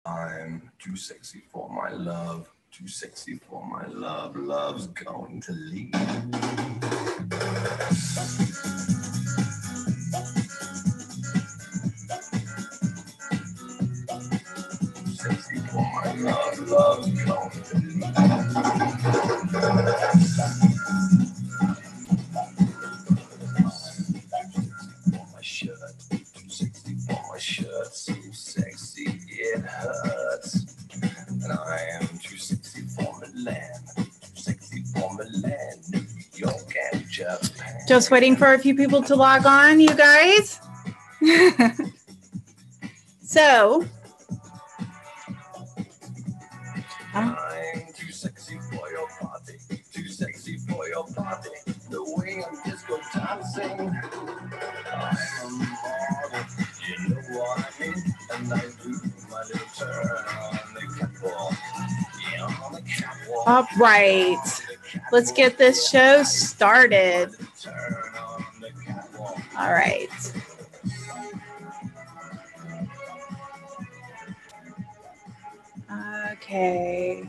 I'm too sexy for my love, too sexy for my love, love's going to leave. Sexy for my love, love's going to leave. For my shirt, too sexy for my shirt, so sexy it hurts. And I am too sexy for Milan, too sexy for Milan, New York and Japan. Just waiting for a few people to log on, you guys. So, I'm too sexy for your party, too sexy for your party. The way I'm disco dancing, I'm a model, you know what I mean? And I do my little turn on the catwalk, yeah, on the catwalk. all right, let's get this show started. Turn on the catwalk. All right. Okay.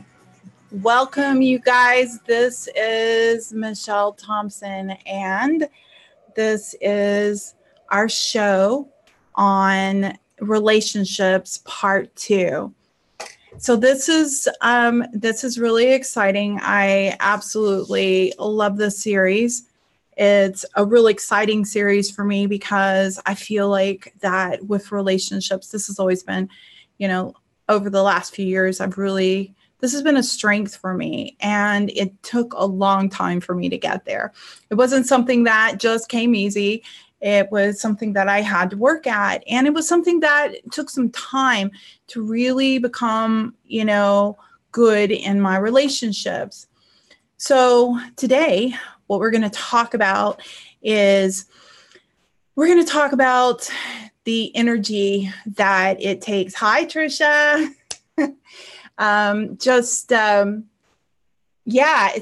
Welcome, you guys. This is Michelle Thompson, and this is our show on relationships part 2. So this is really exciting. I absolutely love this series. It's a really exciting series for me because I feel like that with relationships, this has always been, over the last few years, this has been a strength for me, and it took a long time for me to get there. It wasn't something that just came easy. It was something that I had to work at, and it was something that took some time to really become, good in my relationships. So today, what we're going to talk about is the energy that it takes. Hi, Trisha.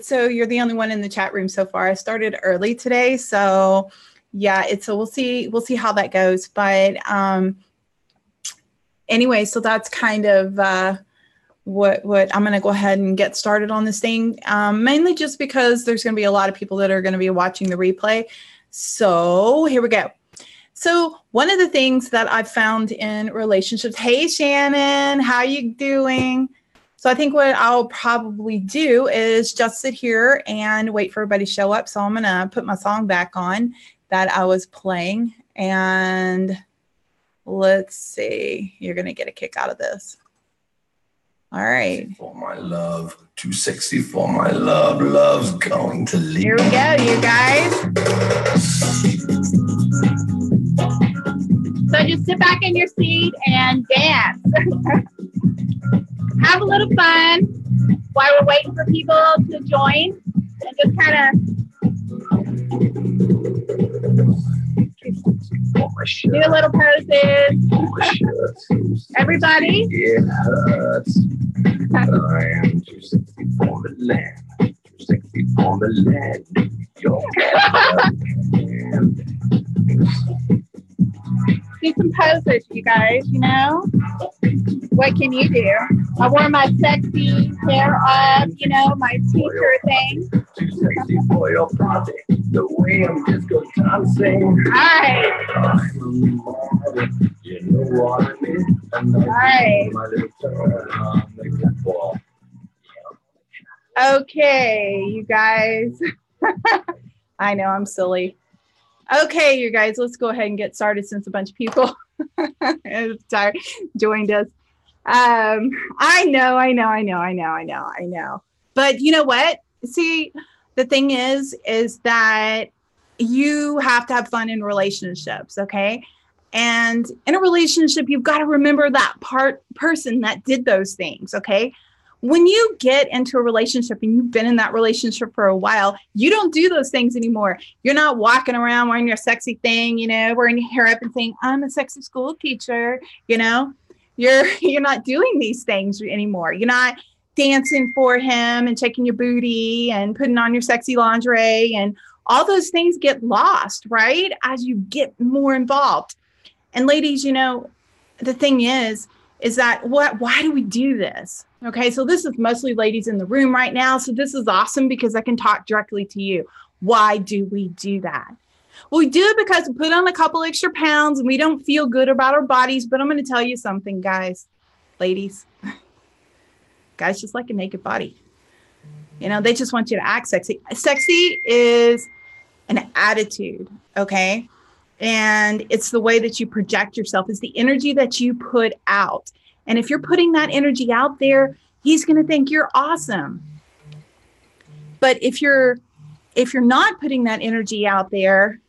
So you're the only one in the chat room so far. I started early today, so we'll see how that goes. But anyway, so that's kind of what I'm going to go ahead and get started on this thing, mainly just because there's going to be a lot of people that are going to be watching the replay. So here we go. So one of the things that I've found in relationships, hey, Shannon, how you doing? So I think what I'll probably do is just sit here and wait for everybody to show up. So I'm going to put my song back on that I was playing. And let's see, you're going to get a kick out of this. All right. For my love, too sexy for my love, love's going to leave. Here we go, you guys. So just sit back in your seat and dance. Have a little fun while we're waiting for people to join, and just kind of do a little poses. Everybody. It hurts. I am too sexy for the land. Too sexy for the land. Do some poses, you guys, What can you do? I wore my sexy hair up, my teacher thing. Too sexy for your party. The way I'm disco dancing. All right. I'm a model. You know what I mean? And all right. My little turn on the catwalk. Okay, you guys. I know, I'm silly. Okay, you guys, let's go ahead and get started since a bunch of people joined us. I know. But you know what? See, the thing is that you have to have fun in relationships, okay? And in a relationship, you've got to remember that person that did those things, okay? When you get into a relationship and you've been in that relationship for a while, you don't do those things anymore. You're not walking around wearing your sexy thing, wearing your hair up and saying, I'm a sexy school teacher, You're not doing these things anymore. You're not dancing for him and shaking your booty and putting on your sexy lingerie, and all those things get lost, right? As you get more involved. And ladies, the thing is is that why do we do this? Okay, so this is mostly ladies in the room right now. So this is awesome because I can talk directly to you. Why do we do that? Well, we do it because we put on a couple extra pounds and we don't feel good about our bodies. But I'm going to tell you something, guys, ladies. Guys just like a naked body. They just want you to act sexy. Sexy is an attitude, okay? And it's the way that you project yourself. It's the energy that you put out. And if you're putting that energy out there, he's going to think you're awesome. But if you're not putting that energy out there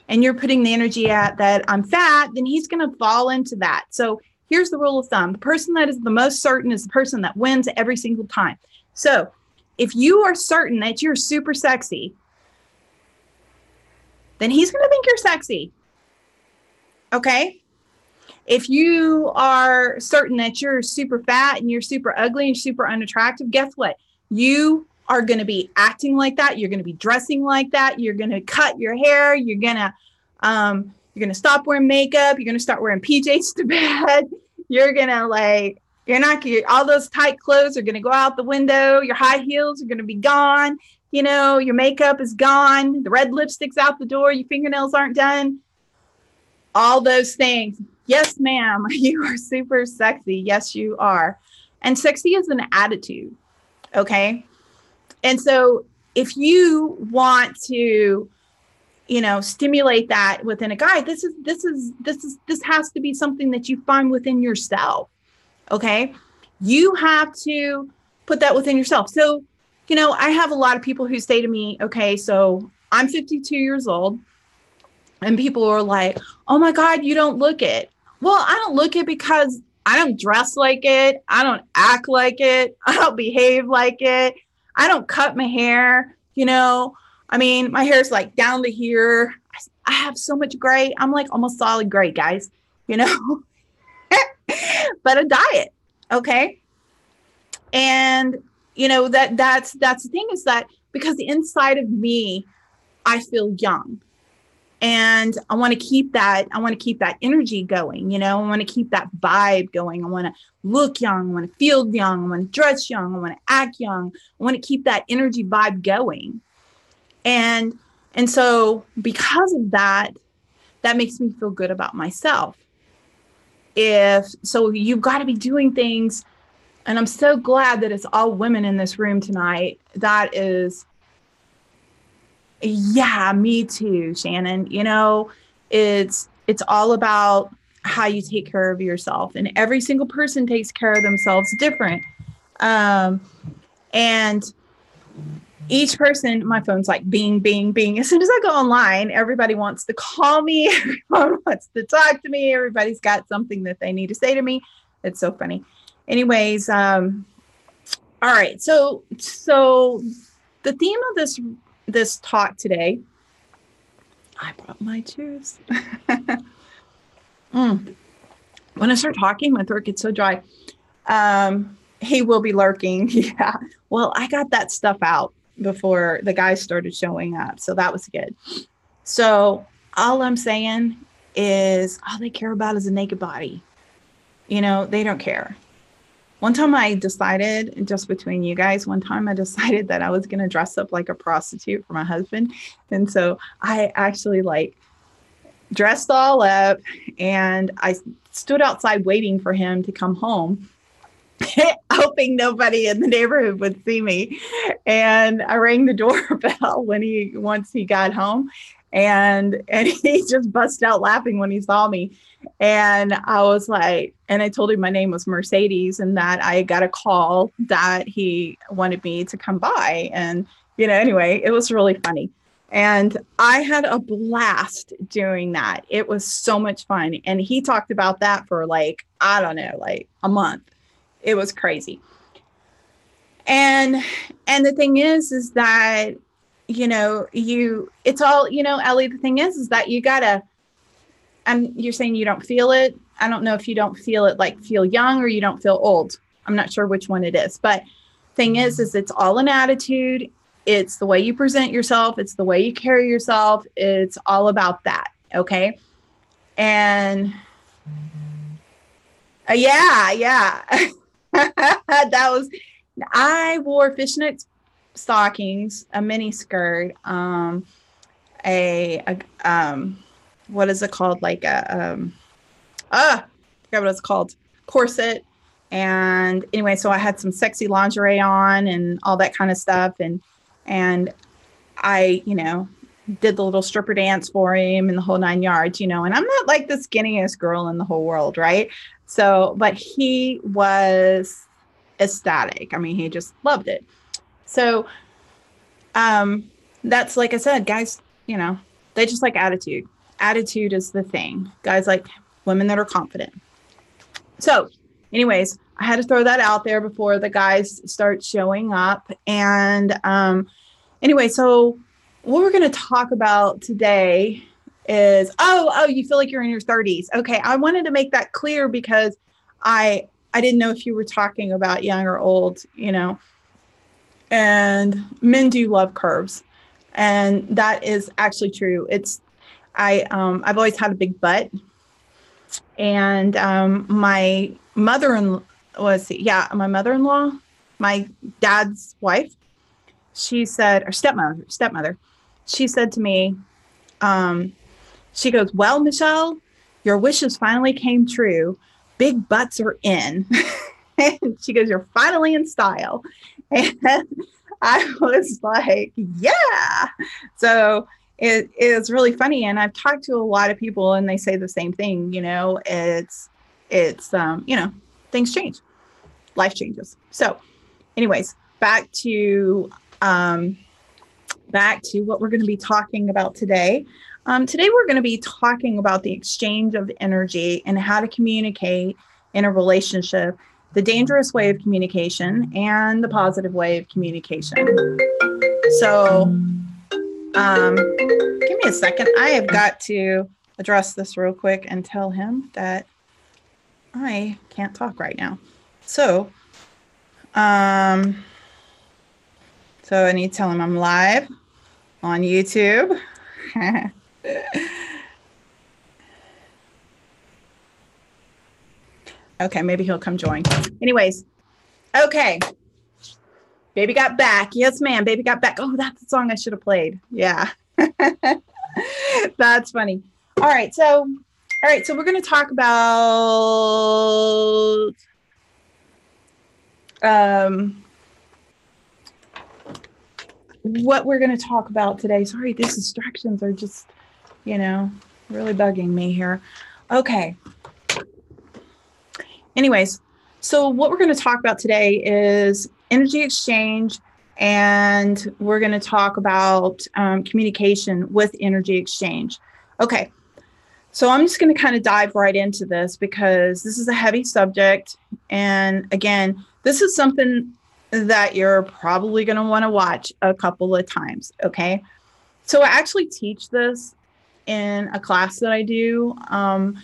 and you're putting the energy out that I'm fat, then he's going to fall into that. So here's the rule of thumb. The person that is the most certain is the person that wins every single time. So if you are certain that you're super sexy, then he's going to think you're sexy. Okay? If you are certain that you're super fat and you're super ugly and super unattractive, guess what? You are going to be acting like that. You're going to be dressing like that. You're going to cut your hair. You're going to stop wearing makeup. You're going to start wearing PJs to bed. You're going to all those tight clothes are going to go out the window. Your high heels are going to be gone. Your makeup is gone. The red lipstick's out the door. Your fingernails aren't done. All those things. Yes, ma'am. You are super sexy. Yes, you are. And sexy is an attitude. Okay. And so if you want to, stimulate that within a guy, this has to be something that you find within yourself. Okay. You have to put that within yourself. So, I have a lot of people who say to me, okay, so I'm 52 years old and people are like, oh my God, you don't look it. Well, I don't look it because I don't dress like it. I don't act like it. I don't behave like it. I don't cut my hair. My hair is like down to here. I have so much gray. I'm like almost solid gray, guys, but a diet. Okay. And that's the thing is that because inside of me, I feel young and I want to keep that. I want to keep that energy going. I want to keep that vibe going. I want to look young. I want to feel young. I want to dress young. I want to act young. I want to keep that energy vibe going. And so because of that, that makes me feel good about myself. So you've got to be doing things. And I'm so glad that it's all women in this room tonight. That is, yeah, me too, Shannon. It's all about how you take care of yourself. And every single person takes care of themselves different. And each person, my phone's like bing, bing, bing. As soon as I go online, everybody wants to call me. Everyone wants to talk to me. Everybody's got something that they need to say to me. It's so funny. Anyways, all right. So the theme of this talk today, I brought my juice. When I start talking, my throat gets so dry. He will be lurking. Yeah. Well, I got that stuff out before the guys started showing up. So that was good. So all I'm saying is all they care about is a naked body. They don't care. One time I decided, just between you guys, that I was going to dress up like a prostitute for my husband. And so I actually dressed all up and I stood outside waiting for him to come home, hoping nobody in the neighborhood would see me. And I rang the doorbell once he got home, and he just busted out laughing when he saw me. And I was like, and I told him my name was Mercedes and that I got a call that he wanted me to come by. And, anyway, it was really funny. And I had a blast doing that. It was so much fun. And he talked about that for a month. It was crazy. And the thing is that, it's all, Ellie, the thing is that you gotta, you're saying you don't feel it. I don't know if you don't feel it, feel young, or you don't feel old. I'm not sure which one it is, but thing is it's all an attitude. It's the way you present yourself. It's the way you carry yourself. It's all about that. Okay. And Yeah. That was, I wore fishnet stockings, a mini skirt, what is it called? Like I forgot what it's called, corset. And anyway, so I had some sexy lingerie on and all that kind of stuff. And I, did the little stripper dance for him and the whole 9 yards, and I'm not like the skinniest girl in the whole world. Right. So, but he was ecstatic. I mean, he just loved it. So, that's, like I said, guys, they just like attitude. Attitude is the thing. Guys like women that are confident. So, anyways, I had to throw that out there before the guys start showing up. And anyway, so what we're going to talk about today is, you feel like you're in your 30s. Okay, I wanted to make that clear because I didn't know if you were talking about young or old, and men do love curves. And that is actually true. I've always had a big butt. And my mother-in-law, my mother-in-law, my dad's wife, she said, or stepmother, she said to me, she goes, "Well, Michelle, your wishes finally came true. Big butts are in." And she goes, "You're finally in style." And I was like, yeah. So it is really funny. And I've talked to a lot of people and they say the same thing, it's things change, life changes. So anyways, back to what we're going to be talking about today. Today, we're going to be talking about the exchange of energy and how to communicate in a relationship, the dangerous way of communication and the positive way of communication. So give me a second. I have got to address this real quick and tell him that I can't talk right now. So I need to tell him I'm live on YouTube. Okay, maybe he'll come join. Anyways, okay. Baby got back. Yes, ma'am. Baby got back. Oh, that's the song I should have played. Yeah. That's funny. All right. So we're going to talk about what we're going to talk about today. Sorry, these distractions are just, really bugging me here. Okay. Anyways, so what we're going to talk about today is energy exchange, and we're going to talk about communication with energy exchange. Okay. So I'm just going to kind of dive right into this because this is a heavy subject. And again, this is something that you're probably going to want to watch a couple of times. Okay. So I actually teach this in a class that I do. And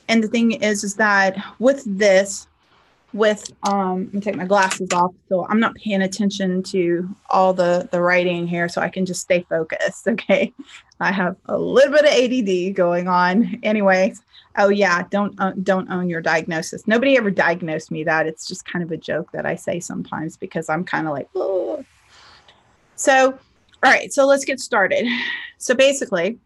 the thing is that with this, let me take my glasses off so I'm not paying attention to all the writing here so I can just stay focused. Okay. I have a little bit of ADD going on. Anyways. Oh yeah. Don't own your diagnosis. Nobody ever diagnosed me that. It's just kind of a joke that I say sometimes because I'm kind of like, oh. So, all right. So let's get started. So basically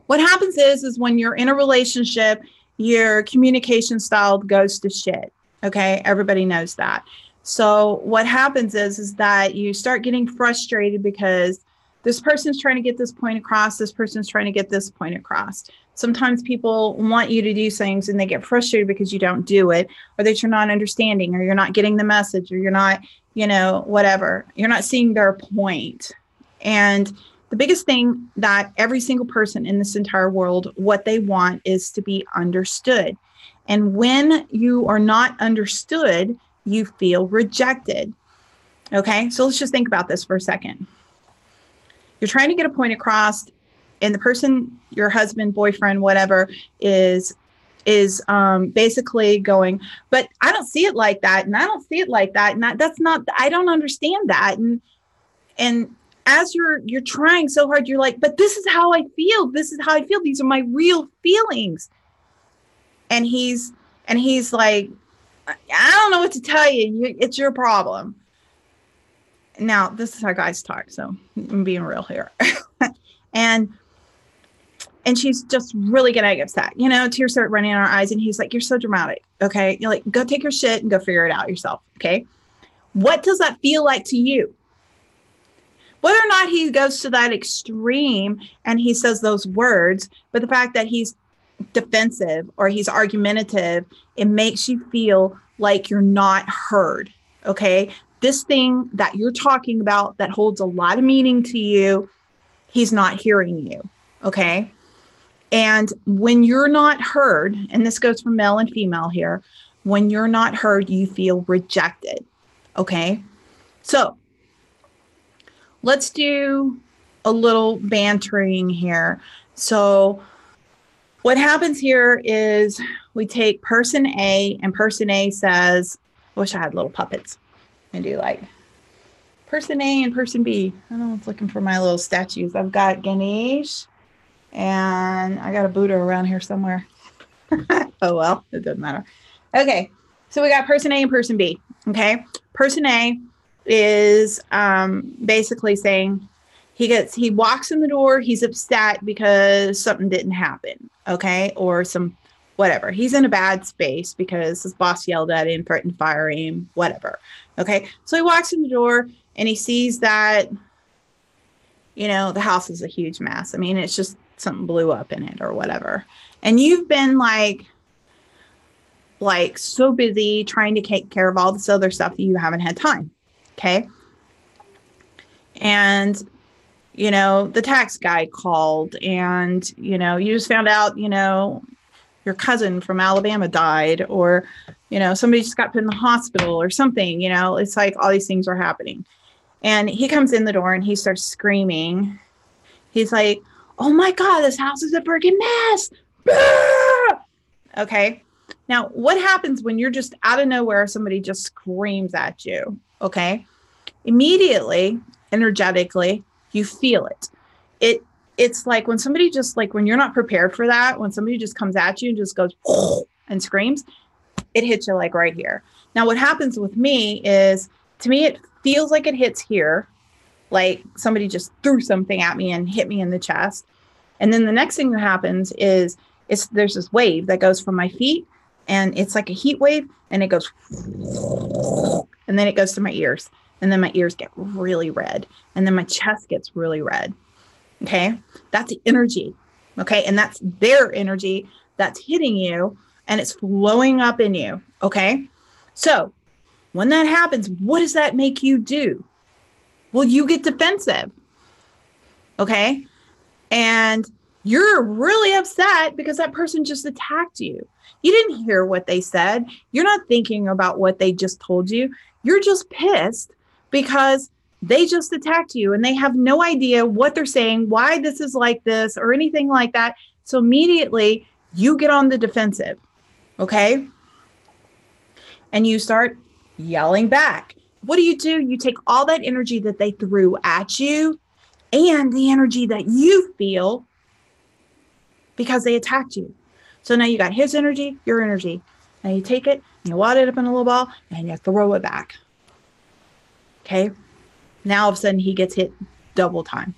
what happens is when you're in a relationship, your communication style goes to shit. Okay. Everybody knows that. So what happens is that you start getting frustrated because this person's trying to get this point across. This person's trying to get this point across. Sometimes people want you to do things and they get frustrated because you don't do it, or that you're not understanding, or you're not getting the message, or you're not, whatever. You're not seeing their point. And the biggest thing that every single person in this entire world, what they want is to be understood. And when you are not understood, you feel rejected. Okay, so let's just think about this for a second. You're trying to get a point across, and the person, your husband, boyfriend, whatever, is basically going, but I don't see it like that, and I don't see it like that, and that's not, I don't understand that, and as you're trying so hard, you're like, but this is how I feel. This is how I feel. These are my real feelings. And he's like, I don't know what to tell you. It's your problem. Now, this is how guys talk, so I'm being real here. and she's just really getting upset. Tears start running in her eyes, and he's like, you're so dramatic. Okay. You're like, go take your shit and go figure it out yourself. Okay. What does that feel like to you? Whether or not he goes to that extreme and he says those words, but the fact that he's defensive or he's argumentative, it makes you feel like you're not heard. Okay. This thing that you're talking about that holds a lot of meaning to you, he's not hearing you. Okay. And when you're not heard, and this goes for male and female here, when you're not heard, you feel rejected. Okay. So let's do a little bantering here. So what happens here is we take person A, and person A says, I wish I had little puppets and do like person A and person B. I don't know, it's looking for my little statues. I've got Ganesh and I got a Buddha around here somewhere. Oh, well, it doesn't matter. Okay. So we got person A and person B. Okay. Person A is basically saying he walks in the door, he's upset because something didn't happen, okay, or some whatever. He's in a bad space because his boss yelled at him, threatened to fire him, whatever. Okay, so he walks in the door and he sees that, the house is a huge mess. I mean, it's just something blew up in it or whatever. And you've been like so busy trying to take care of all this other stuff that you haven't had time. Okay. And, the tax guy called and, you just found out, your cousin from Alabama died, or, somebody just got put in the hospital or something, it's like all these things are happening. And he comes in the door and he starts screaming. He's like, oh my God, this house is a freaking mess. Okay. Now, what happens when you're just out of nowhere, somebody just screams at you? Okay. Immediately, energetically, you feel it. It's like when somebody just when you're not prepared for that, when somebody just comes at you and just goes and screams, it hits you like right here. Now, what happens with me is, to me, it feels like it hits here, like somebody just threw something at me and hit me in the chest. And then the next thing that happens is there's this wave that goes from my feet, and it's like a heat wave, and it goes, and then it goes to my ears. And then my ears get really red. And then my chest gets really red. Okay. That's the energy. Okay. And that's their energy that's hitting you, and it's flowing up in you. Okay. So when that happens, what does that make you do? Well, you get defensive. Okay. And you're really upset because that person just attacked you. You didn't hear what they said. You're not thinking about what they just told you. You're just pissed because they just attacked you and they have no idea what they're saying, why this is like this or anything like that. So immediately you get on the defensive. Okay. And you start yelling back. What do? You take all that energy that they threw at you and the energy that you feel because they attacked you. So now you got his energy, your energy. Now you take it, and you wad it up in a little ball, and you throw it back. Okay. Now all of a sudden he gets hit double time.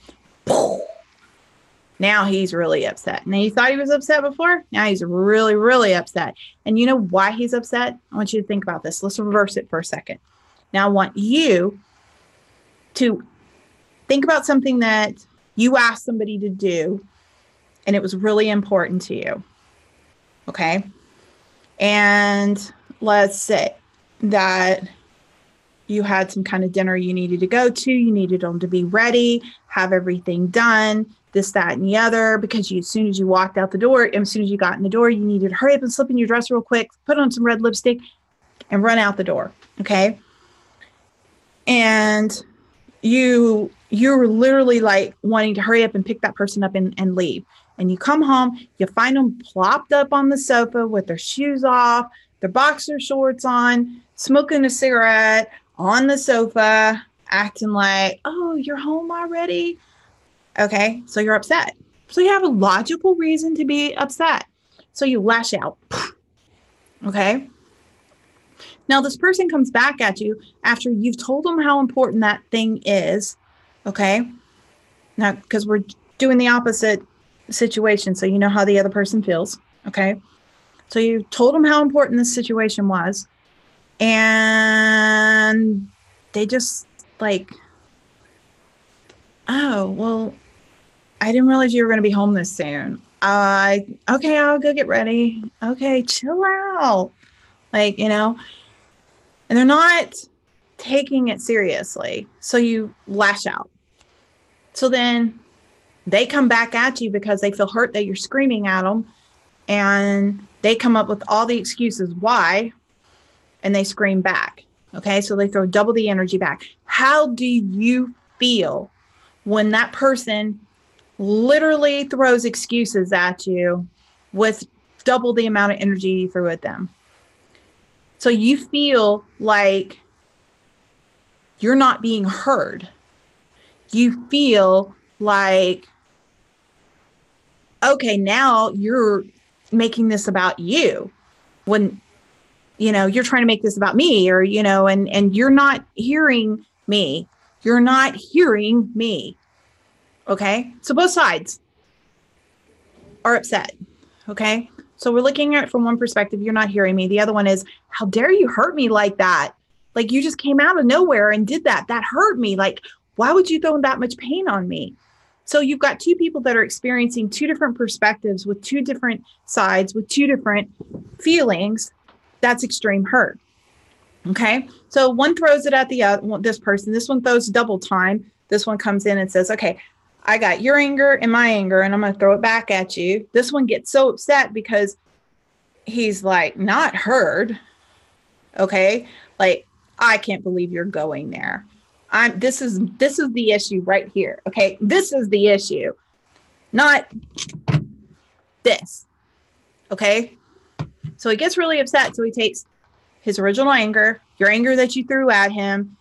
Now he's really upset. Now you thought he was upset before. Now he's really, really upset. And you know why he's upset? I want you to think about this. Let's reverse it for a second. Now I want you to think about something that you asked somebody to do, and it was really important to you. Okay. And let's say that you had some kind of dinner you needed to go to. You needed them to be ready, have everything done, this, that, and the other, because as soon as you walked out the door, and as soon as you got in the door, you needed to hurry up and slip in your dress real quick, put on some red lipstick, and run out the door. Okay. And you're literally like wanting to hurry up and pick that person up and leave. And you come home, you find them plopped up on the sofa with their shoes off, their boxer shorts on, smoking a cigarette on the sofa, acting like, oh, you're home already? Okay, so you're upset. So you have a logical reason to be upset. So you lash out. Okay. Now this person comes back at you after you've told them how important that thing is. Okay. Now, because we're doing the opposite situation, so you know how the other person feels. Okay. So you told them how important this situation was, and they just like, oh, well, I didn't realize you were going to be home this soon. Okay, I'll go get ready. Okay, chill out. Like, and they're not taking it seriously. So you lash out. So then they come back at you because they feel hurt that you're screaming at them, and they come up with all the excuses why, and they scream back. Okay, so they throw double the energy back. How do you feel when that person literally throws excuses at you with double the amount of energy you threw at them? So you feel like you're not being heard. You feel like, okay, now you're making this about you when, you're trying to make this about me, or, and you're not hearing me. You're not hearing me. Okay. So both sides are upset. Okay. So we're looking at it from one perspective. You're not hearing me. The other one is, how dare you hurt me like that? Like, you just came out of nowhere and did that. That hurt me. Like, why would you throw that much pain on me? So you've got two people that are experiencing two different perspectives with two different sides, with two different feelings. That's extreme hurt. Okay. So one throws it at the other, this person. This one throws double time. This one comes in and says, okay, I got your anger and my anger, and I'm going to throw it back at you. This one gets so upset because he's like, not heard. Okay. Like, I can't believe you're going there. This is the issue right here. Okay. This is the issue, not this. Okay. So he gets really upset. So he takes his original anger, your anger that you threw at him,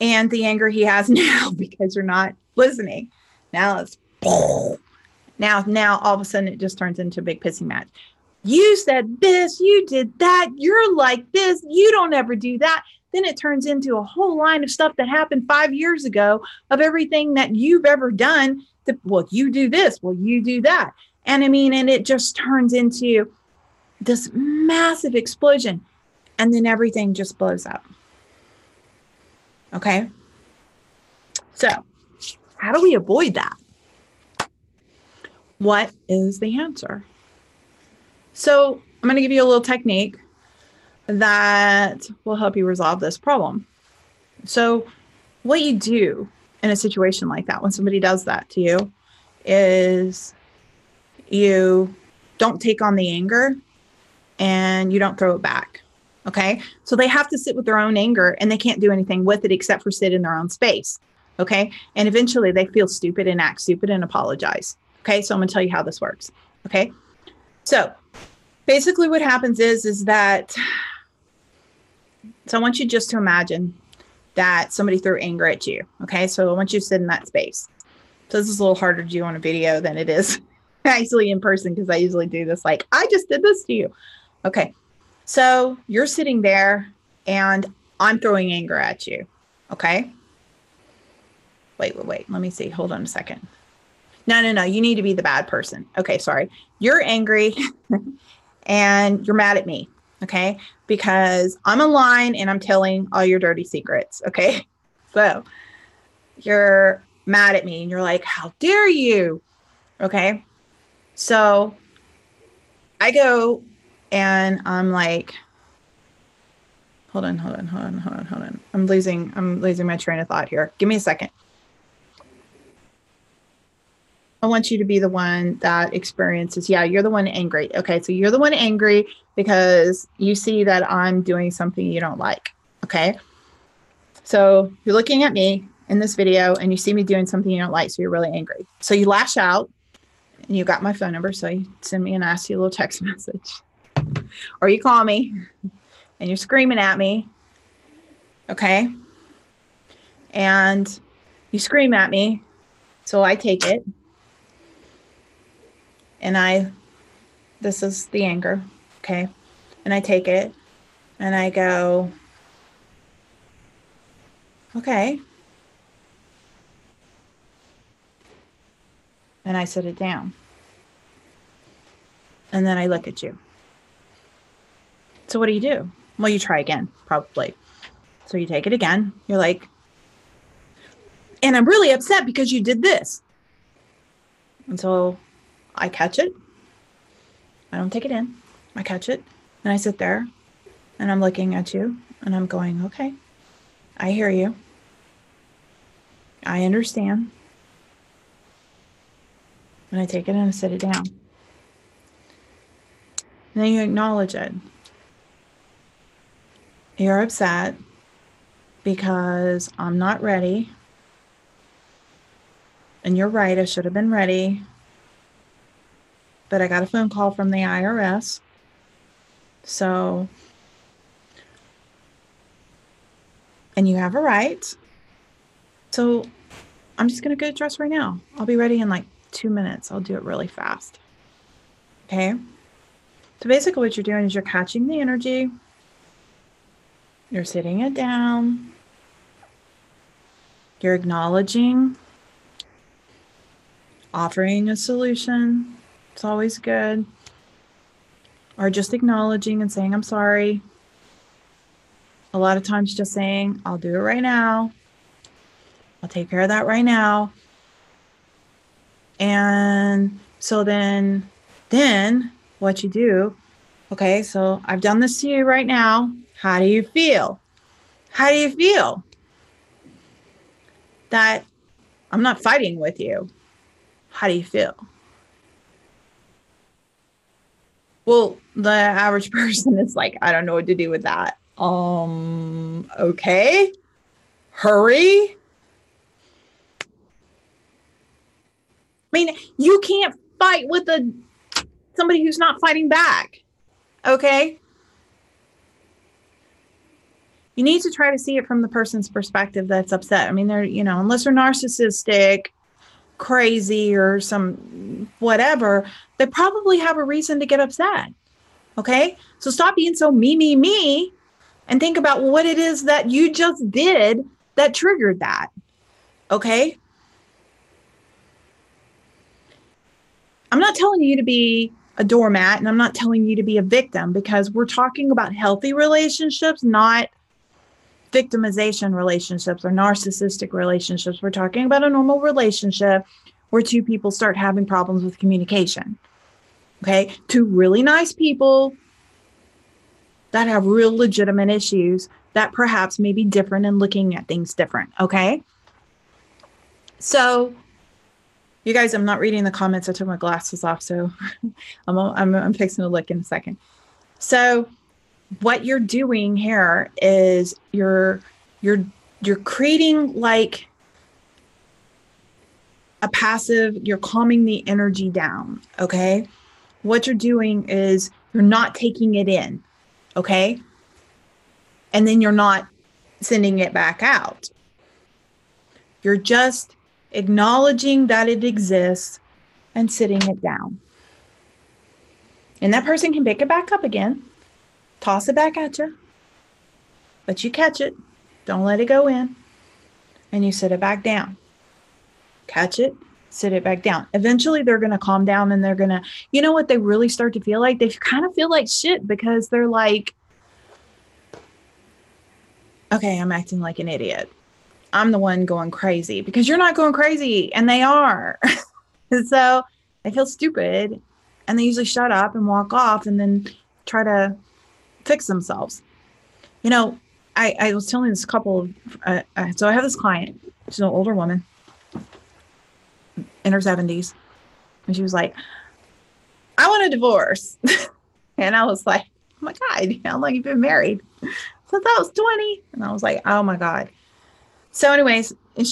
and the anger he has now because you're not listening. Now it's now all of a sudden it just turns into a big pissing match. You said this, you did that, you're like this, you don't ever do that. Then it turns into a whole line of stuff that happened 5 years ago of everything that you've ever done. Well, you do this, well, you do that. And and it just turns into this massive explosion. And then everything just blows up. Okay. So how do we avoid that? What is the answer? So I'm going to give you a little technique that will help you resolve this problem. So what you do in a situation like that, when somebody does that to you, is you don't take on the anger and you don't throw it back. Okay. So they have to sit with their own anger, and they can't do anything with it except for sit in their own space. Okay. And eventually they feel stupid and act stupid and apologize. Okay. So I'm going to tell you how this works. Okay. So basically what happens is that, so I want you just to imagine that somebody threw anger at you. Okay. So I want you to sit in that space. So this is a little harder to do on a video than it is actually in person, because I usually do this like, I just did this to you. Okay. So you're sitting there and I'm throwing anger at you. Okay. Wait. Let me see. Hold on a second. No. You need to be the bad person. Okay. Sorry. You're angry and you're mad at me. Okay. Because I'm online and I'm telling all your dirty secrets. Okay. So you're mad at me and you're like, how dare you? Okay. So I go and I'm like, hold on. I'm losing my train of thought here. Give me a second. I want you to be the one that experiences. Yeah, you're the one angry. Okay, so you're the one angry because you see that I'm doing something you don't like. Okay, so you're looking at me in this video and you see me doing something you don't like, so you're really angry. So you lash out, and you got my phone number, so you send me a nasty little text message. Or you call me and you're screaming at me. Okay, and you scream at me, so I take it. And this is the anger. Okay. And I take it and I go, okay. And I set it down. And then I look at you. So what do? Well, you try again, probably. So you take it again. You're like, and I'm really upset because you did this. And so I catch it. I don't take it in. I catch it. And I sit there and I'm looking at you and I'm going, okay, I hear you. I understand. And I take it and I set it down. And then you acknowledge it. You're upset because I'm not ready. And you're right, I should have been ready. But I got a phone call from the IRS. So, and you have a right. So I'm just going to get dressed right now. I'll be ready in like 2 minutes. I'll do it really fast. Okay. So basically what you're doing is you're catching the energy. You're sitting it down. You're acknowledging, offering a solution. It's always good. Or just acknowledging and saying, I'm sorry. A lot of times just saying, I'll do it right now. I'll take care of that right now. And so then what you do, okay, so I've done this to you right now. How do you feel? How do you feel? That I'm not fighting with you. How do you feel? Well, the average person is like, I don't know what to do with that. Okay. Hurry. I mean, you can't fight with somebody who's not fighting back. Okay. You need to try to see it from the person's perspective that's upset. I mean, they're, unless they're narcissistic, crazy, or some whatever, they probably have a reason to get upset. Okay. So stop being so me, and think about what it is that you just did that triggered that. Okay. I'm not telling you to be a doormat, and I'm not telling you to be a victim, because we're talking about healthy relationships, not victimization relationships or narcissistic relationships. We're talking about a normal relationship where two people start having problems with communication. Okay. Two really nice people that have real legitimate issues that perhaps may be different and looking at things different. Okay. So you guys, I'm not reading the comments. I took my glasses off, so I'm fixing to look in a second. So what you're doing here is you're creating like a passive, you're calming the energy down. Okay. What you're doing is you're not taking it in. Okay. And then you're not sending it back out. You're just acknowledging that it exists and sitting it down. And that person can pick it back up again, toss it back at you, but you catch it. Don't let it go in. And you sit it back down. Catch it, sit it back down. Eventually they're going to calm down, and they're going to, you know what they really start to feel like? They kind of feel like shit, because they're like, okay, I'm acting like an idiot. I'm the one going crazy, because you're not going crazy, and they are. So they feel stupid, and they usually shut up and walk off and then try to fix themselves. I was telling this couple, so I have this client. She's an older woman in her 70s. And she was like, I want a divorce. And I was like, oh my God, how long have you been married? Since I was 20. And I was like, oh my God. So anyways, one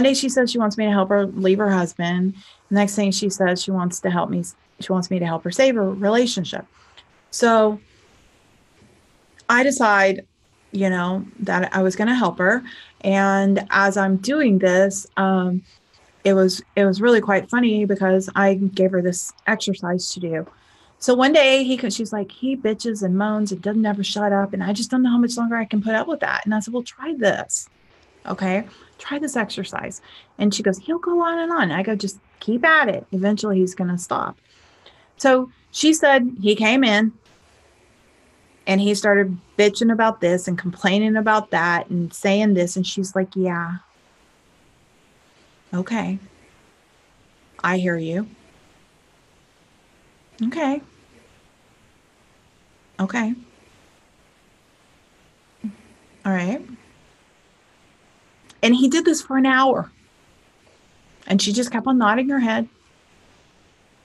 day she says she wants me to help her leave her husband. The next thing she says, she wants me to help her save her relationship. So I decide, that I was going to help her. And as I'm doing this, it was really quite funny, because I gave her this exercise to do. So one day she's like, he bitches and moans and doesn't ever shut up. And I just don't know how much longer I can put up with that. And I said, well, try this. Okay. Try this exercise. And she goes, he'll go on and on. I go, just keep at it. Eventually he's going to stop. So she said he came in and he started bitching about this and complaining about that and saying this. And she's like, yeah. Okay. I hear you. Okay. Okay. All right. And he did this for an hour. And she just kept on nodding her head,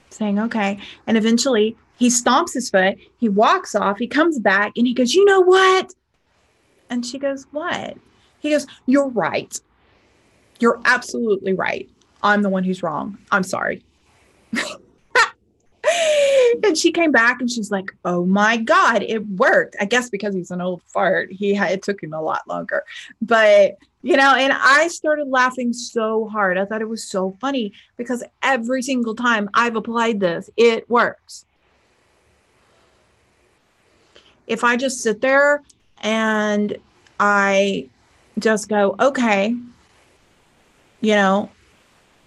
saying, okay. And eventually he stomps his foot. He walks off. He comes back and he goes, you know what? And she goes, what? He goes, you're right. You're absolutely right. I'm the one who's wrong. I'm sorry. And she came back and she's like, oh my God, it worked. I guess because he's an old fart, it took him a lot longer. But, and I started laughing so hard. I thought it was so funny because every single time I've applied this, it works. If I just sit there and I just go, okay,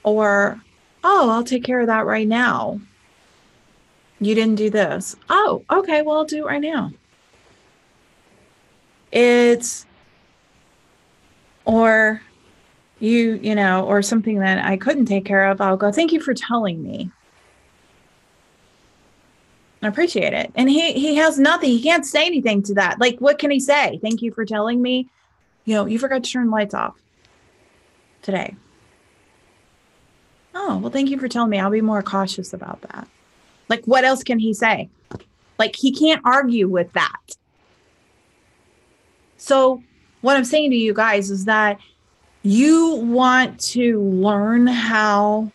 or, oh, I'll take care of that right now. You didn't do this. Oh, okay. Well, I'll do it right now. Or or something that I couldn't take care of. I'll go, thank you for telling me. I appreciate it. And he has nothing. He can't say anything to that. Like, what can he say? Thank you for telling me. You forgot to turn the lights off today. Oh, well, thank you for telling me. I'll be more cautious about that. Like, what else can he say? Like, he can't argue with that. So what I'm saying to you guys is that you want to learn how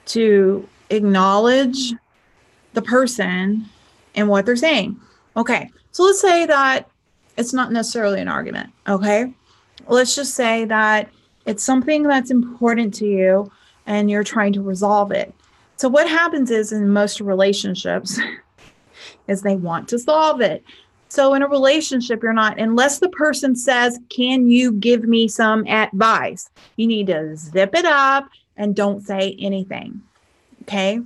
to acknowledge the person and what they're saying. Okay. So let's say that it's not necessarily an argument. Okay. Let's just say that it's something that's important to you and you're trying to resolve it. So what happens is in most relationships is they want to solve it. So in a relationship, unless the person says, can you give me some advice? You need to zip it up and don't say anything. Okay.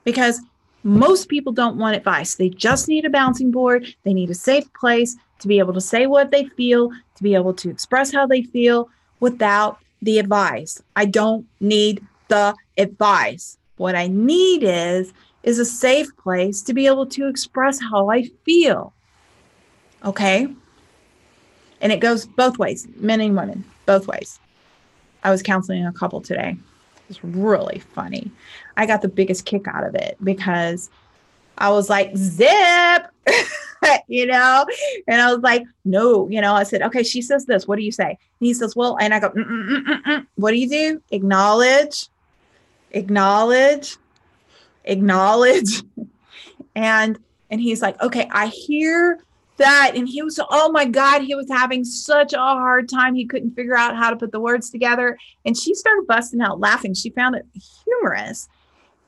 Because most people don't want advice. They just need a bouncing board. They need a safe place to be able to say what they feel, to be able to express how they feel without the advice. I don't need the advice. What I need is a safe place to be able to express how I feel. Okay? And it goes both ways, men and women, both ways. I was counseling a couple today. It's really funny. I got the biggest kick out of it because I was like, zip, and I was like, no, I said, okay, she says this. What do you say? And he says, well, and I go, what do you do? Acknowledge. And he's like, okay, I hear that. And he was, oh my God, he was having such a hard time. He couldn't figure out how to put the words together. And she started busting out laughing. She found it humorous.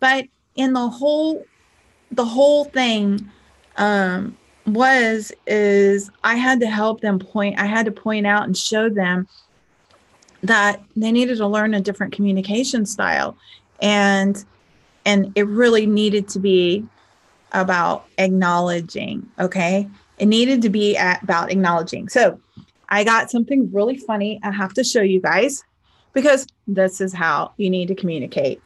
But in the whole thing is I had to help them I had to point out and show them that they needed to learn a different communication style. And it really needed to be about acknowledging. Okay. It needed to be about acknowledging. So I got something really funny I have to show you guys because this is how you need to communicate.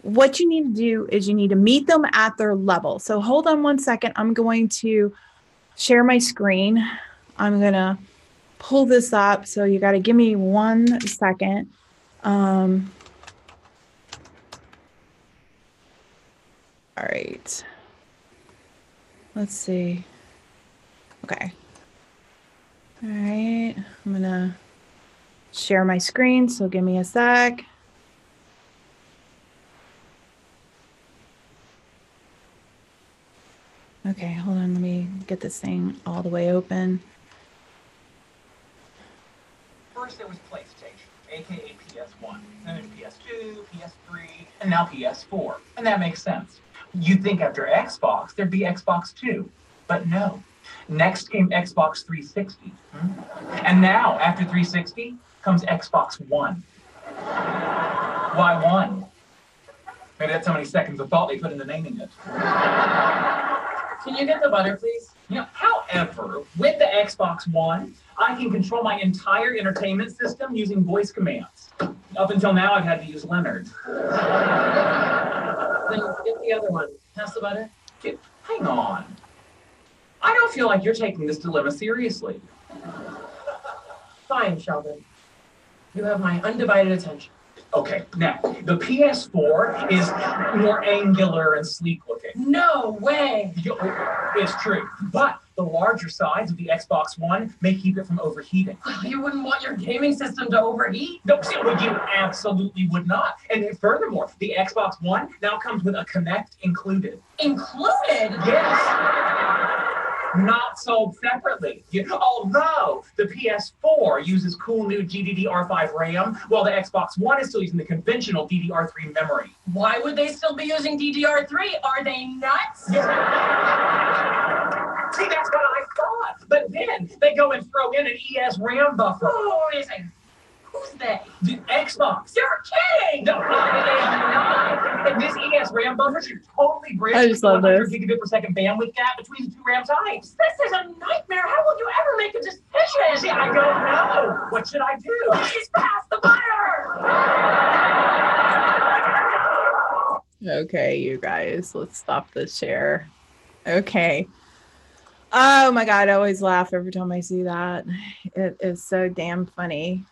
What you need to do is you need to meet them at their level. So hold on one second. I'm going to share my screen. I'm going to pull this up. So you got to give me 1 second. All right. Let's see. Okay. All right. I'm going to share my screen. So give me a sec. Okay, hold on. Let me get this thing all the way open. First there was PlayStation, aka PS1, then PS2, PS3, and now PS4. And that makes sense. You'd think after Xbox, there'd be Xbox 2. But no. Next came Xbox 360. And now, after 360, comes Xbox One. Why one? Maybe that's how many seconds of thought they put into naming it. Can you get the butter, please? However, with the Xbox One, I can control my entire entertainment system using voice commands. Up until now, I've had to use Leonard. Then get the other one. Pass the butter. Hang on. I don't feel like you're taking this dilemma seriously. Fine, Sheldon. You have my undivided attention. Okay, now, the PS4 is more angular and sleek looking. No way! It's true, but the larger size of the Xbox One may keep it from overheating. You wouldn't want your gaming system to overheat? No, you absolutely would not. And furthermore, the Xbox One now comes with a Kinect included. Included? Yes! Not sold separately. Although the PS4 uses cool new GDDR5 RAM, while the Xbox One is still using the conventional DDR3 memory. Why would they still be using DDR3? Are they nuts? See, that's what I thought. But then they go and throw in an ES RAM buffer. Oh, is it? Who's they? The Xbox. You're kidding! No, I'm not. And this ES RAM buffer should totally bridge the 100 gigabit per second bandwidth gap between the two RAM types. This is a nightmare. How will you ever make a decision? See, I don't know. What should I do? Please pass the butter! Okay, you guys, let's stop the share. Okay. Oh my God, I always laugh every time I see that. It is so damn funny.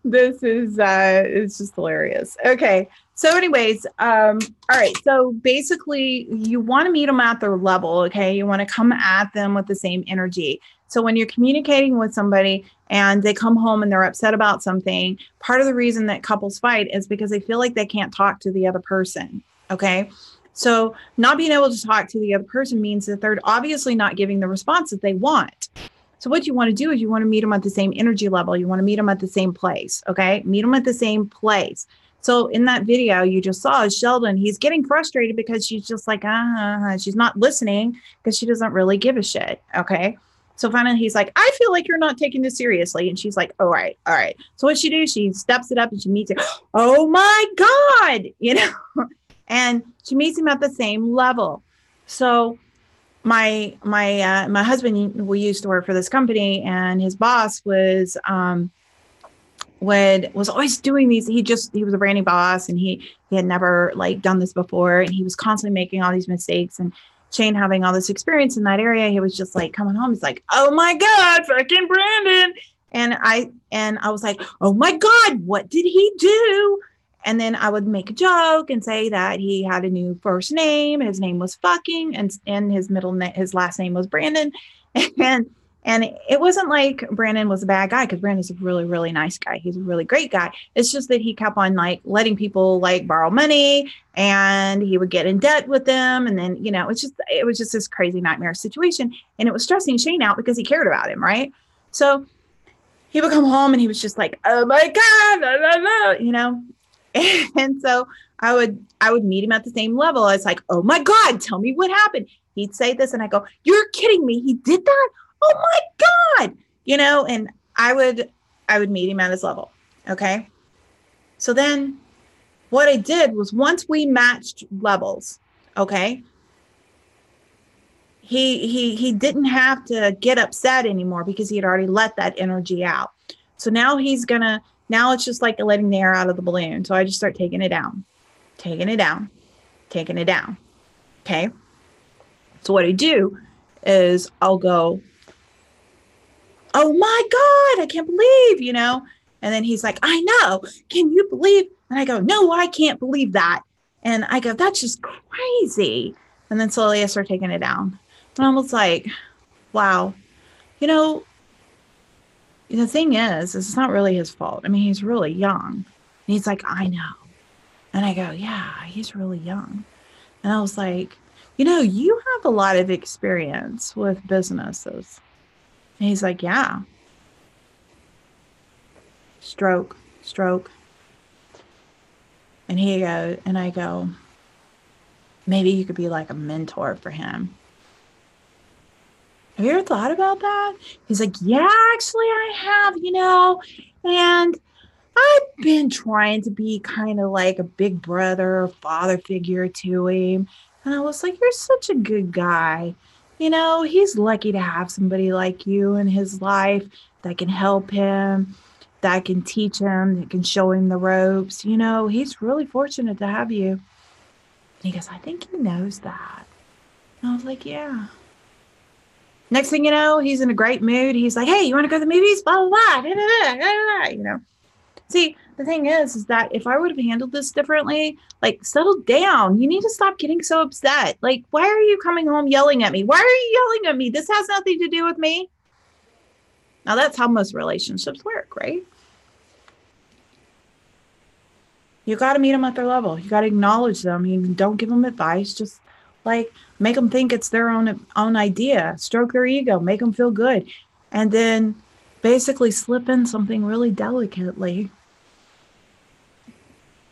This is it's just hilarious. Okay, so anyways, all right, so basically you want to meet them at their level. Okay, you want to come at them with the same energy. So when you're communicating with somebody and they come home and they're upset about something, part of the reason that couples fight is because they feel like they can't talk to the other person. Okay, so not being able to talk to the other person means that they're obviously not giving the response that they want. So what you want to do is you want to meet them at the same energy level. You want to meet them at the same place. Okay. Meet them at the same place. So in that video you just saw Sheldon, he's getting frustrated because she's just like, she's not listening because she doesn't really give a shit. Okay. So finally he's like, I feel like you're not taking this seriously. And she's like, all right. All right. So what she do, she steps it up and she meets it. Oh my God, and she meets him at the same level. So my husband, we used to work for this company, and his boss was always doing these. He was a brand new boss, and he had never done this before, and he was constantly making all these mistakes. And Shane, having all this experience in that area, he was just coming home. He's like, oh my God, fucking Brandon. And I was like, oh my God, what did he do? And then I would make a joke and say that he had a new first name. His name was fucking, and his his last name was Brandon. And it wasn't like Brandon was a bad guy, because Brandon's a really, really nice guy. He's a really great guy. It's just that he kept on letting people borrow money, and he would get in debt with them. And then, it was just this crazy nightmare situation. And it was stressing Shane out because he cared about him. Right. So he would come home and he was just like, oh my God, blah, blah, blah, And so I would meet him at the same level. I was like, oh my God, tell me what happened. He'd say this and I go, you're kidding me. He did that? Oh my God. And I would meet him at his level. Okay. So then what I did was, once we matched levels, okay, he didn't have to get upset anymore because he had already let that energy out. So now now it's just like letting the air out of the balloon. So I just start taking it down, taking it down, taking it down. Okay. So what I do is I'll go, oh my God, I can't believe, and then he's like, I know, can you believe? And I go, no, I can't believe that. And I go, that's just crazy. And then slowly I start taking it down. And I was like, wow, the thing is it's not really his fault. I mean, he's really young. And he's like, I know. And I go, yeah, he's really young. And I was like, you have a lot of experience with businesses. And he's like, yeah. Stroke, stroke. And I go, maybe you could be like a mentor for him. Have you ever thought about that? He's like, yeah, actually I have, and I've been trying to be kind of like a big brother, father figure to him. And I was like, you're such a good guy. He's lucky to have somebody like you in his life that can help him, that can teach him, that can show him the ropes. He's really fortunate to have you. And he goes, I think he knows that. And I was like, yeah. Next thing you know, he's in a great mood. He's like, hey, you want to go to the movies? Blah, blah, blah. Da, da, da, da, da. See, the thing is that if I would have handled this differently, like, settle down. You need to stop getting so upset. Like, why are you coming home yelling at me? Why are you yelling at me? This has nothing to do with me. Now, that's how most relationships work, right? You got to meet them at their level. You got to acknowledge them. You don't give them advice. Just like make them think it's their own idea. Stroke their ego. Make them feel good. And then basically slip in something really delicately.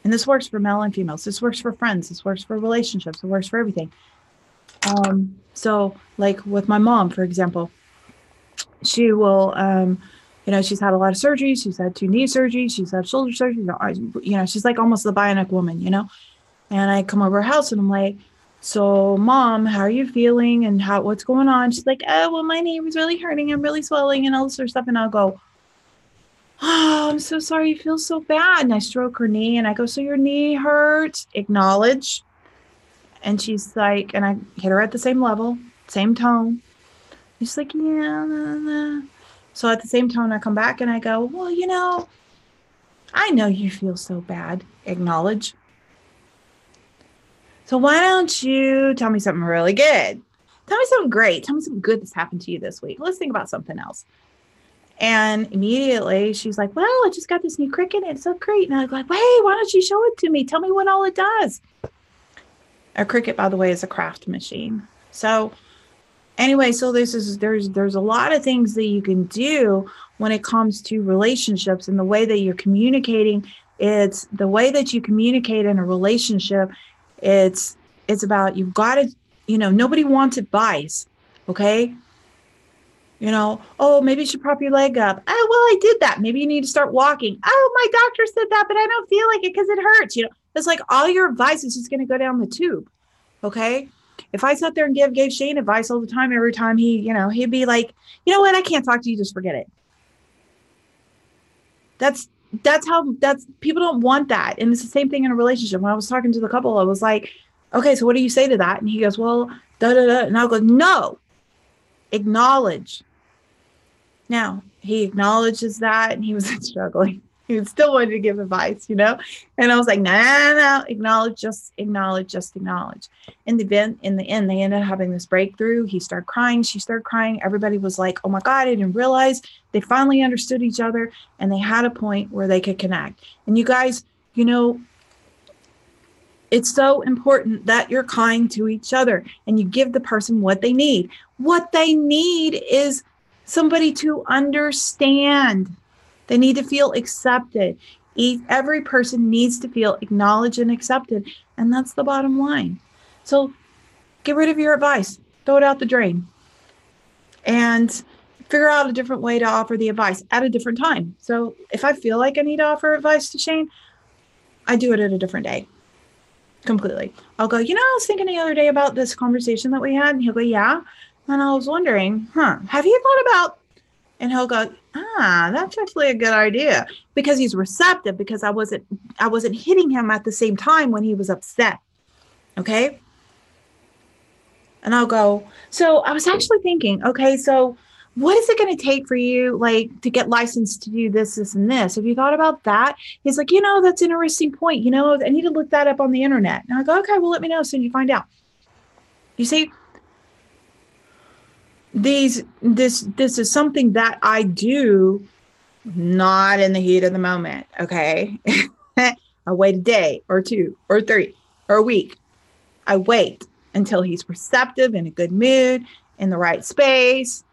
And this works for male and females. This works for friends. This works for relationships. It works for everything. So like with my mom, for example, she will, she's had a lot of surgeries. She's had 2 knee surgeries. She's had shoulder surgery. She's like almost the bionic woman, And I come over her house and I'm like, so Mom, how are you feeling? And what's going on? She's like, oh, well, my knee was really hurting. I'm really swelling and all this sort of stuff. And I'll go, oh, I'm so sorry you feel so bad. And I stroke her knee and I go, so your knee hurts? Acknowledge. And she's like, and I hit her at the same level, same tone. She's like, yeah. So at the same tone, I come back and I go, well, I know you feel so bad. Acknowledge. So why don't you tell me something really good? Tell me something great. Tell me something good that's happened to you this week. Let's think about something else. And immediately she's like, well, I just got this new Cricut. It's so great. And I'm like, hey, why don't you show it to me? Tell me what all it does. A Cricut, by the way, is a craft machine. So anyway, so there's a lot of things that you can do when it comes to relationships and the way that you're communicating. It's the way that you communicate in a relationship. It's about, you've got to, nobody wants advice. Okay. Oh, maybe you should prop your leg up. Oh, well, I did that. Maybe you need to start walking. Oh, my doctor said that, but I don't feel like it because it hurts. It's like all your advice is just going to go down the tube. Okay. If I sat there and gave Shane advice all the time, every time he'd be like, you know what? I can't talk to you. Just forget it. That's people don't want that. And it's the same thing in a relationship. When I was talking to the couple, I was like, okay, so what do you say to that? And he goes, well, da, da, da. And I'll go, no, acknowledge. Now he acknowledges that and he was struggling. He still wanted to give advice, And I was like, no, acknowledge, just acknowledge. In the end, they ended up having this breakthrough. He started crying. She started crying. Everybody was like, oh my God, I didn't realize. They finally understood each other and they had a point where they could connect. And you guys, it's so important that you're kind to each other and you give the person what they need. What they need is somebody to understand. They need to feel accepted. Every person needs to feel acknowledged and accepted. And that's the bottom line. So get rid of your advice. Throw it out the drain. And figure out a different way to offer the advice at a different time. So if I feel like I need to offer advice to Shane, I do it at a different day. Completely. I'll go, I was thinking the other day about this conversation that we had. And he'll go, yeah. And I was wondering, have you thought about, and he'll go, that's actually a good idea, because he's receptive, because I wasn't hitting him at the same time when he was upset. Okay. And I'll go, so I was actually thinking, okay, so what is it going to take for you, like, to get licensed to do this, and this? Have you thought about that? He's like, that's an interesting point. I need to look that up on the internet. And I go, okay, well, let me know as soon as you find out. You see, this is something that I do not in the heat of the moment. Okay. I wait a day or 2 or 3 or a week. I wait until he's receptive, in a good mood, in the right space.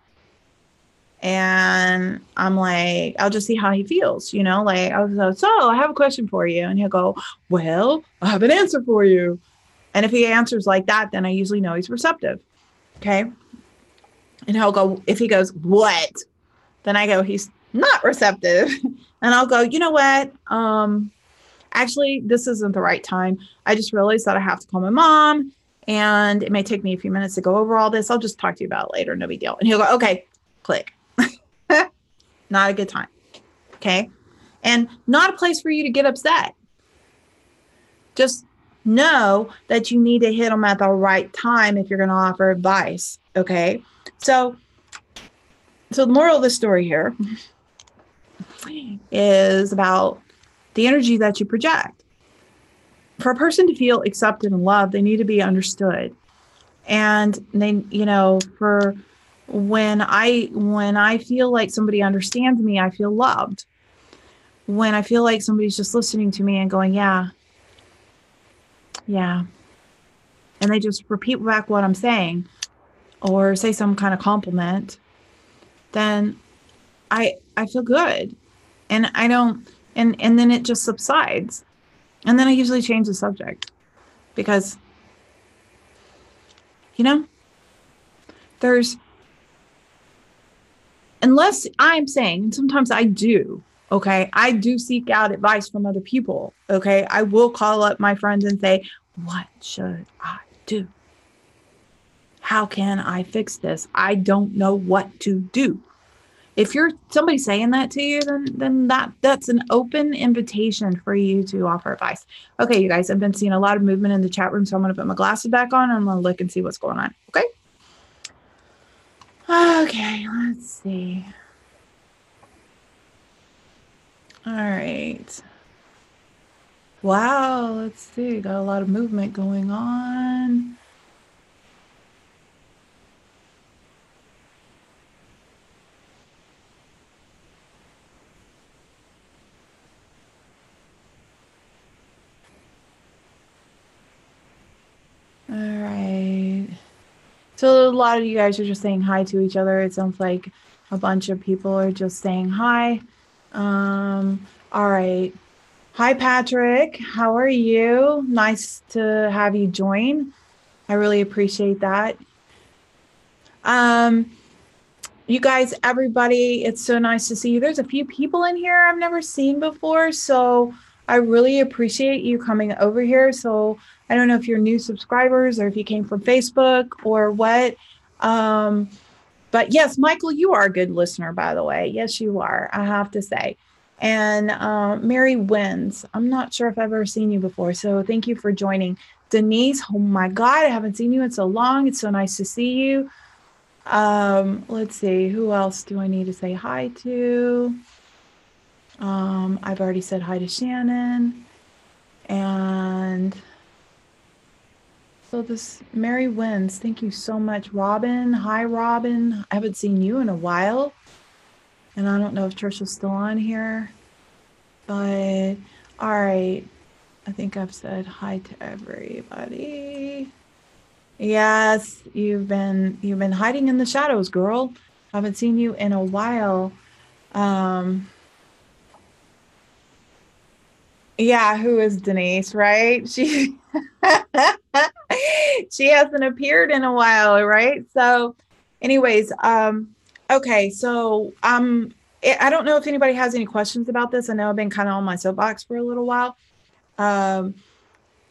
And I'm like, I'll just see how he feels, like I was like, so I have a question for you. And he'll go, well, I have an answer for you. And if he answers like that, then I usually know he's receptive. Okay. And he'll go, if he goes, what? Then I go, he's not receptive. And I'll go, you know what? Actually, this isn't the right time. I just realized that I have to call my mom and it may take me a few minutes to go over all this. I'll just talk to you about it later. No big deal. And he'll go, okay, click. Not a good time. Okay. And not a place for you to get upset. Just know that you need to hit them at the right time if you're going to offer advice. Okay. So the moral of the story here is about the energy that you project. For a person to feel accepted and loved, they need to be understood. And they, for when I feel like somebody understands me, I feel loved. When I feel like somebody's just listening to me and going, yeah, and they just repeat back what I'm saying or say some kind of compliment, then I feel good. And I don't, and then it just subsides. And then I usually change the subject because, unless I'm saying, and sometimes I do, okay, I do seek out advice from other people, okay, I will call up my friends and say, what should I do? How can I fix this? I don't know what to do. If you're somebody saying that to you, then that's an open invitation for you to offer advice. Okay, you guys, I've been seeing a lot of movement in the chat room, so I'm going to put my glasses back on and I'm going to look and see what's going on. Okay. Okay, let's see. All right. Wow, let's see. Got a lot of movement going on. All right. So a lot of you guys are just saying hi to each other. It sounds like a bunch of people are just saying hi. All right. Hi, Patrick. How are you? Nice to have you join. I really appreciate that. You guys, everybody, it's so nice to see you. There's a few people in here I've never seen before, so I really appreciate you coming over here. So I don't know if you're new subscribers or if you came from Facebook or what. But yes, Michael, you are a good listener, by the way. Yes, you are, I have to say. And Mary Wins, I'm not sure if I've ever seen you before, so thank you for joining. Denise, oh my God, I haven't seen you in so long. It's so nice to see you. Let's see, who else do I need to say hi to? I've already said hi to Shannon. And so this Mary Wins, thank you so much. Robin, hi Robin. I haven't seen you in a while. And I don't know if Trisha's still on here. But all right. I think I've said hi to everybody. Yes, you've been hiding in the shadows, girl. Haven't seen you in a while. Yeah, who is Denise, right? She she hasn't appeared in a while, right? So anyways, okay, so I don't know if anybody has any questions about this. I know I've been kind of on my soapbox for a little while.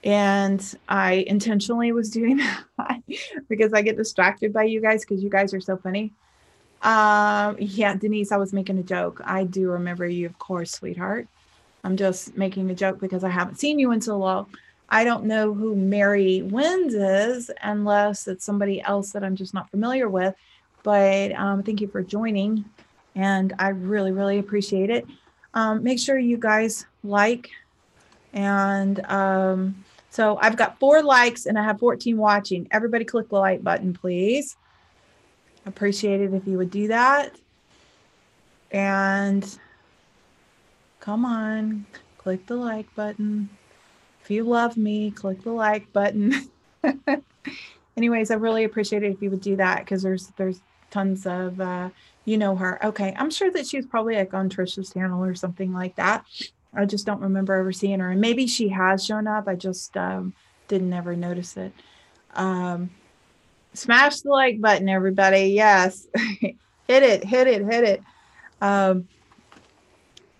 And I intentionally was doing that because I get distracted by you guys because you guys are so funny. Yeah, Denise, I was making a joke. I do remember you, of course, sweetheart. I'm just making a joke because I haven't seen you in so long. I don't know who Mary Wins is unless it's somebody else that I'm just not familiar with. But thank you for joining. And I really, really appreciate it. Make sure you guys like. And so I've got 4 likes and I have 14 watching. Everybody click the like button, please. Appreciate it if you would do that. And come on, click the like button. If you love me, click the like button. Anyways, I really appreciate it if you would do that because there's tons of You know her. Okay. I'm sure that she's probably like on Trisha's channel or something like that. I just don't remember ever seeing her. And maybe she has shown up. I just didn't ever notice it. Smash the like button, everybody. Yes. Hit it, hit it, hit it.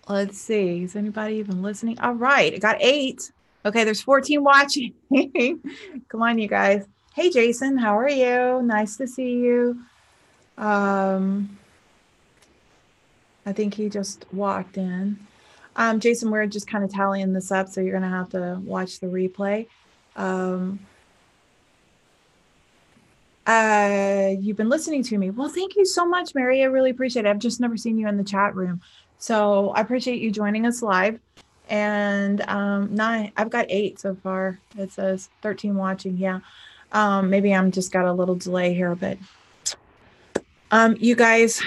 Let's see. Is anybody even listening? All right. I got 8. Okay. There's 14 watching. Come on, you guys. Hey, Jason. How are you? Nice to see you. I think he just walked in. Jason, we're just kind of tallying this up, so you're going to have to watch the replay. You've been listening to me. Well, thank you so much, Mary. I really appreciate it. I've just never seen you in the chat room. So I appreciate you joining us live. And 9, I've got 8 so far. It says 13 watching. Yeah. Maybe I'm just got a little delay here, but you guys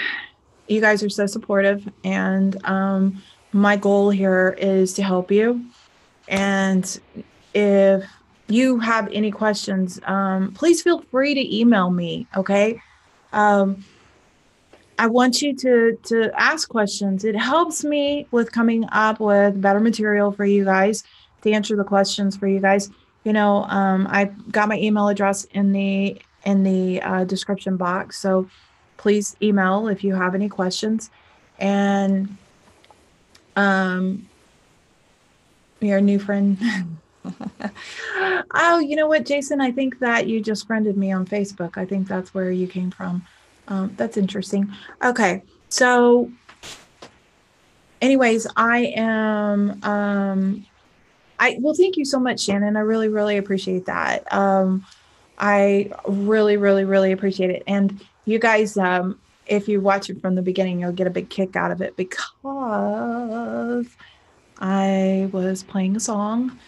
are so supportive. And my goal here is to help you. And if you have any questions, please feel free to email me. Okay. I want you to ask questions. It helps me with coming up with better material for you guys to answer the questions for you guys. You know, I got my email address in the description box. So please email if you have any questions. And your new friend. Oh, you know what, Jason? I think that you just friended me on Facebook. I think that's where you came from. That's interesting. Okay. So anyways, I am, well, thank you so much, Shannon. I really, really appreciate that. I really, really, really appreciate it. And you guys, if you watch it from the beginning, you'll get a big kick out of it because I was playing a song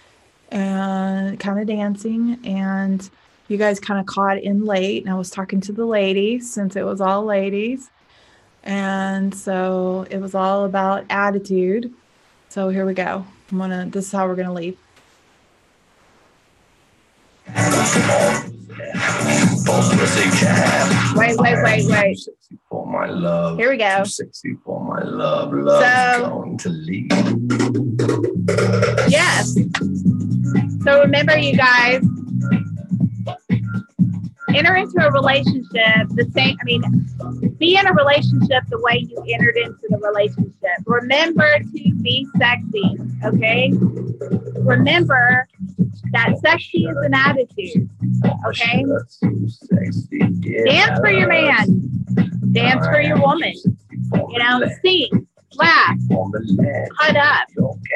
and kind of dancing, and you guys kind of caught in late, and I was talking to the ladies since it was all ladies. And so it was all about attitude. So here we go. This is how we're going to leave. Wait. For my love. Here we go. Too sexy for my love. Love's going to leave. Yes. So remember, you guys, enter into a relationship be in a relationship the way you entered into the relationship. Remember to be sexy, okay? Remember that sexy is an attitude, okay? Dance for your man. Dance for your woman. You know, sing, laugh, hut up.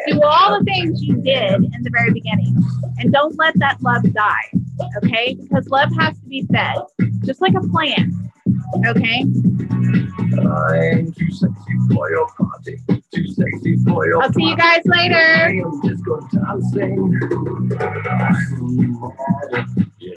Do all the things you did in the very beginning. And don't let that love die, okay? Because love has to be fed, just like a plant, okay? I'm too sexy for your party. Too sexy for your I'll see you guys later. I'm just going dancing.